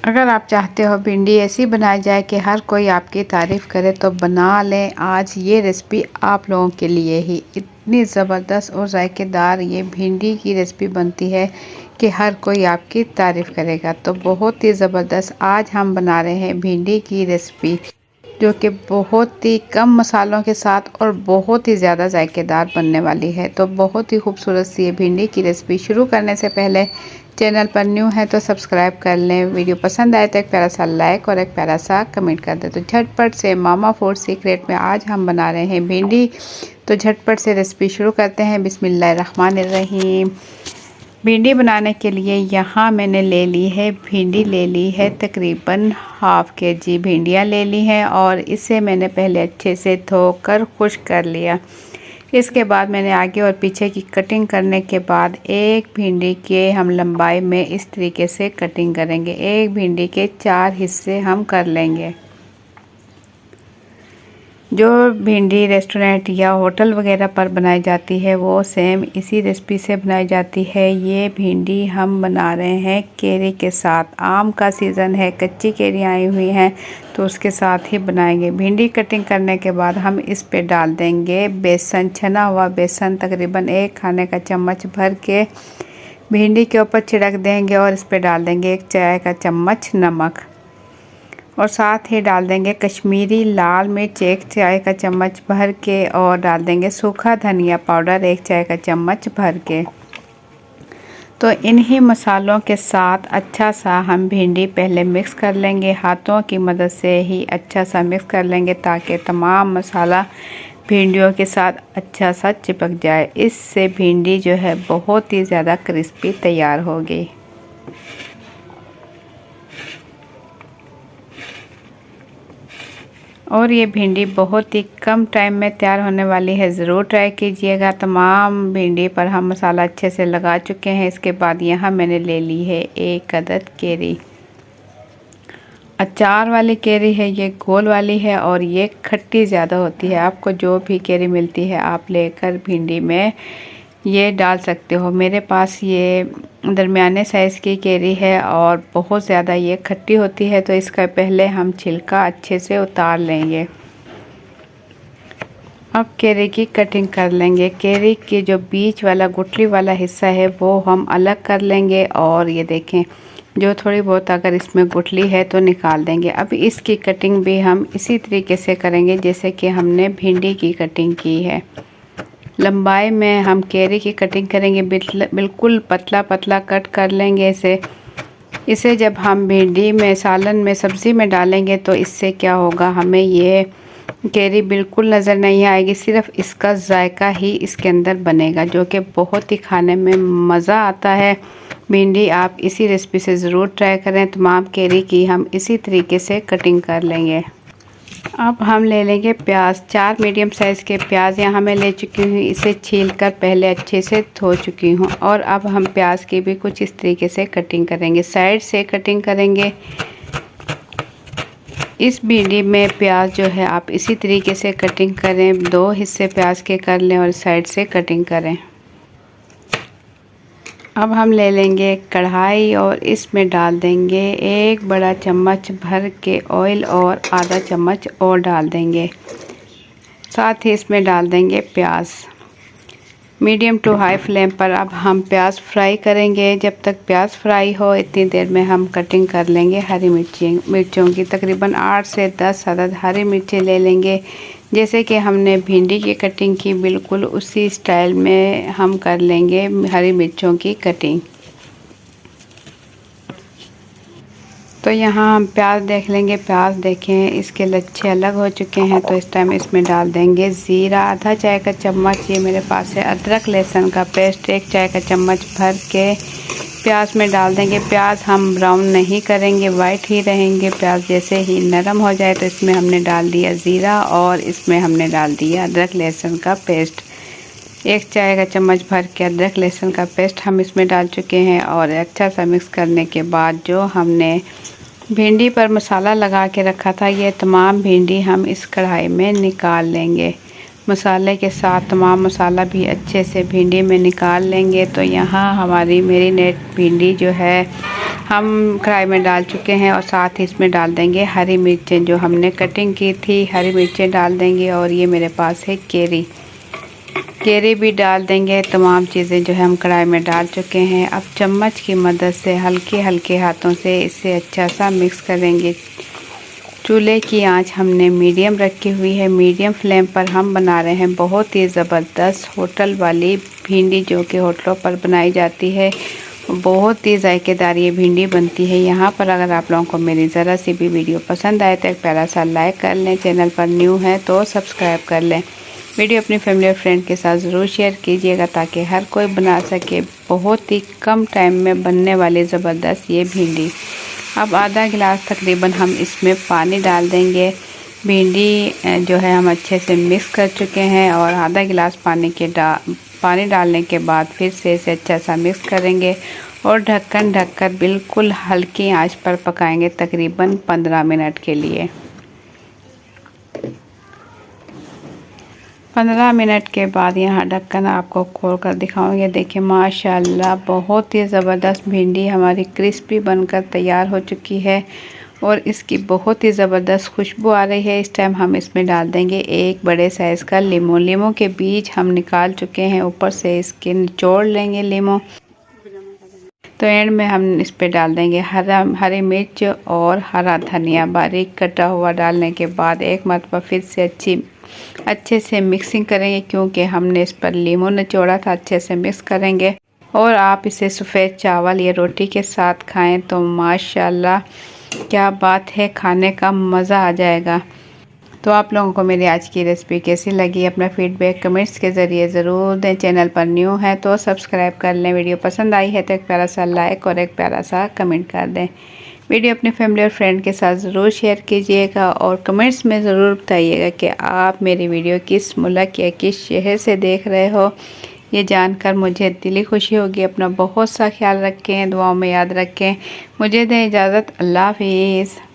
अगर आप चाहते हो भिंडी ऐसी बनाई जाए कि हर कोई आपकी तारीफ़ करे तो बना लें। आज ये रेसिपी आप लोगों के लिए ही। इतनी ज़बरदस्त और जायकेदार ये भिंडी की रेसिपी बनती है कि हर कोई आपकी तारीफ़ करेगा। तो बहुत ही ज़बरदस्त आज हम बना रहे हैं भिंडी की रेसिपी, जो कि बहुत ही कम मसालों के साथ और बहुत ही ज़्यादा जायकेदार बनने वाली है। तो बहुत ही खूबसूरत सी ये भिंडी की रेसिपी। शुरू करने से पहले चैनल पर न्यू है तो सब्सक्राइब कर लें। वीडियो पसंद आए तो एक प्यारा सा लाइक और एक प्यारा सा कमेंट कर दें। तो झटपट से मामा फूड सीक्रेट में आज हम बना रहे हैं भिंडी। तो झटपट से रेसिपी शुरू करते हैं। बिस्मिल्लाहिर्रहमानिर्रहीम। भिंडी बनाने के लिए यहाँ मैंने ले ली है भिंडी, ले ली है तकरीबन हाफ़ केजी भिंडियाँ ले ली हैं और इसे मैंने पहले अच्छे से धोकर खुश्क कर लिया। इसके बाद मैंने आगे और पीछे की कटिंग करने के बाद एक भिंडी के हम लंबाई में इस तरीके से कटिंग करेंगे। एक भिंडी के 4 हिस्से हम कर लेंगे। जो भिंडी रेस्टोरेंट या होटल वगैरह पर बनाई जाती है वो सेम इसी रेसिपी से बनाई जाती है। ये भिंडी हम बना रहे हैं केरी के साथ। आम का सीज़न है, कच्ची केरी आई हुई हैं तो उसके साथ ही बनाएंगे। भिंडी कटिंग करने के बाद हम इस पे डाल देंगे बेसन, छना हुआ बेसन तकरीबन 1 खाने का चम्मच भर के भिंडी के ऊपर छिड़क देंगे और इस पे डाल देंगे 1 चाय का चम्मच नमक और साथ ही डाल देंगे कश्मीरी लाल मिर्च 1 चाय का चम्मच भर के और डाल देंगे सूखा धनिया पाउडर 1 चाय का चम्मच भर के। तो इन्हीं मसालों के साथ अच्छा सा हम भिंडी पहले मिक्स कर लेंगे। हाथों की मदद से ही अच्छा सा मिक्स कर लेंगे ताकि तमाम मसाला भिंडियों के साथ अच्छा सा चिपक जाए। इससे भिंडी जो है बहुत ही ज़्यादा क्रिस्पी तैयार होगी। और ये भिंडी बहुत ही कम टाइम में तैयार होने वाली है। ज़रूर ट्राई कीजिएगा। तमाम भिंडी पर हम मसाला अच्छे से लगा चुके हैं। इसके बाद यहाँ मैंने ले ली है 1 अदद केरी। अचार वाली केरी है, ये गोल वाली है और ये खट्टी ज़्यादा होती है। आपको जो भी केरी मिलती है आप लेकर भिंडी में ये डाल सकते हो। मेरे पास ये दरमियाने साइज़ की केरी है और बहुत ज़्यादा ये खट्टी होती है तो इसका पहले हम छिलका अच्छे से उतार लेंगे। अब केरी की कटिंग कर लेंगे। केरी की जो बीच वाला गुठली वाला हिस्सा है वो हम अलग कर लेंगे और ये देखें जो थोड़ी बहुत अगर इसमें गुठली है तो निकाल देंगे। अब इसकी कटिंग भी हम इसी तरीके से करेंगे जैसे कि हमने भिंडी की कटिंग की है। लंबाई में हम केरी की कटिंग करेंगे, बिल्कुल पतला पतला कट कर लेंगे इसे जब हम भिंडी में सालन में सब्ज़ी में डालेंगे तो इससे क्या होगा, हमें ये केरी बिल्कुल नज़र नहीं आएगी। सिर्फ इसका जायका ही इसके अंदर बनेगा जो कि बहुत ही खाने में मज़ा आता है। भिंडी आप इसी रेसिपी से ज़रूर ट्राई करें। तमाम केरी की हम इसी तरीके से कटिंग कर लेंगे। अब हम ले लेंगे प्याज। 4 मीडियम साइज़ के प्याज यहाँ मैं ले चुकी हूँ। इसे छीलकर पहले अच्छे से धो चुकी हूँ और अब हम प्याज की भी कुछ इस तरीके से कटिंग करेंगे। साइड से कटिंग करेंगे। इस भिंडी में प्याज जो है आप इसी तरीके से कटिंग करें। 2 हिस्से प्याज के कर लें और साइड से कटिंग करें। अब हम ले लेंगे कढ़ाई और इसमें डाल देंगे 1 बड़ा चम्मच भर के ऑयल और आधा चम्मच और डाल देंगे। साथ ही इसमें डाल देंगे प्याज। मीडियम टू हाई फ्लेम पर अब हम प्याज फ्राई करेंगे। जब तक प्याज फ्राई हो इतनी देर में हम कटिंग कर लेंगे हरी मिर्चों की। तकरीबन 8 से 10 अदद हरी मिर्चें ले लेंगे। जैसे कि हमने भिंडी की कटिंग की बिल्कुल उसी स्टाइल में हम कर लेंगे हरी मिर्चों की कटिंग। तो यहाँ हम प्याज देख लेंगे। प्याज देखें इसके लच्छे अलग हो चुके हैं तो इस टाइम इसमें डाल देंगे ज़ीरा आधा चाय का चम्मच। ये मेरे पास है अदरक लहसुन का पेस्ट 1 चाय का चम्मच भर के प्याज में डाल देंगे। प्याज हम ब्राउन नहीं करेंगे, वाइट ही रहेंगे। प्याज जैसे ही नरम हो जाए तो इसमें हमने डाल दिया ज़ीरा और इसमें हमने डाल दिया अदरक लहसुन का पेस्ट। 1 चाय का चम्मच भर के अदरक लहसुन का पेस्ट हम इसमें डाल चुके हैं और अच्छा सा मिक्स करने के बाद जो हमने भिंडी पर मसाला लगा के रखा था ये तमाम भिंडी हम इस कढ़ाई में निकाल लेंगे। मसाले के साथ तमाम मसाला भी अच्छे से भिंडी में निकाल लेंगे। तो यहाँ हमारी मेरीनेट भिंडी जो है हम कढ़ाई में डाल चुके हैं और साथ ही इसमें डाल देंगे हरी मिर्चें जो हमने कटिंग की थी। हरी मिर्चें डाल देंगे और ये मेरे पास है केरी भी डाल देंगे। तमाम चीज़ें जो है हम कढ़ाई में डाल चुके हैं। अब चम्मच की मदद से हल्के हल्के हाथों से इसे अच्छा सा मिक्स करेंगे। चूल्हे की आंच हमने मीडियम रखी हुई है। मीडियम फ्लेम पर हम बना रहे हैं बहुत ही ज़बरदस्त होटल वाली भिंडी, जो कि होटलों पर बनाई जाती है। बहुत ही जायकेदार ये भिंडी बनती है। यहाँ पर अगर आप लोगों को मेरी ज़रा सी भी वीडियो पसंद आए तो एक प्यारा सा लाइक कर लें। चैनल पर न्यू है तो सब्सक्राइब कर लें। वीडियो अपनी फैमिली और फ्रेंड के साथ ज़रूर शेयर कीजिएगा ताकि हर कोई बना सके। बहुत ही कम टाइम में बनने वाली ज़बरदस्त ये भिंडी। अब आधा गिलास तकरीबन हम इसमें पानी डाल देंगे। भिंडी जो है हम अच्छे से मिक्स कर चुके हैं और आधा गिलास पानी डालने के बाद फिर से इसे अच्छा सा मिक्स करेंगे और ढक्कन ढककर बिल्कुल हल्की आंच पर पकाएंगे तकरीबन 15 मिनट के लिए। 15 मिनट के बाद यहाँ ढक्कन आपको खोल कर दिखाऊंगे। देखिए माशाल्लाह बहुत ही ज़बरदस्त भिंडी हमारी क्रिस्पी बनकर तैयार हो चुकी है और इसकी बहुत ही ज़बरदस्त खुशबू आ रही है। इस टाइम हम इसमें डाल देंगे एक बड़े साइज़ का लीमू के बीज हम निकाल चुके हैं। ऊपर से इसके निचोड़ लेंगे लीमू। तो एंड में हम इस पे डाल देंगे हरी मिर्च और हरा धनिया बारीक कटा हुआ। डालने के बाद एक मरतबा फिर से अच्छे से मिक्सिंग करेंगे, क्योंकि हमने इस पर लीमू निचोड़ा था। अच्छे से मिक्स करेंगे और आप इसे सफ़ेद चावल या रोटी के साथ खाएं तो माशाल्लाह क्या बात है, खाने का मज़ा आ जाएगा। तो आप लोगों को मेरी आज की रेसिपी कैसी लगी अपना फीडबैक कमेंट्स के ज़रिए ज़रूर दें। चैनल पर न्यू है तो सब्सक्राइब कर लें। वीडियो पसंद आई है तो एक प्यारा सा लाइक और एक प्यारा सा कमेंट कर दें। वीडियो अपने फैमिली और फ्रेंड के साथ ज़रूर शेयर कीजिएगा और कमेंट्स में ज़रूर बताइएगा कि आप मेरी वीडियो किस मुल्क या किस शहर से देख रहे हो। ये जानकर मुझे दिली खुशी होगी। अपना बहुत सा ख्याल रखें, दुआओं में याद रखें। मुझे दें इजाज़त। अल्लाह हाफिज़।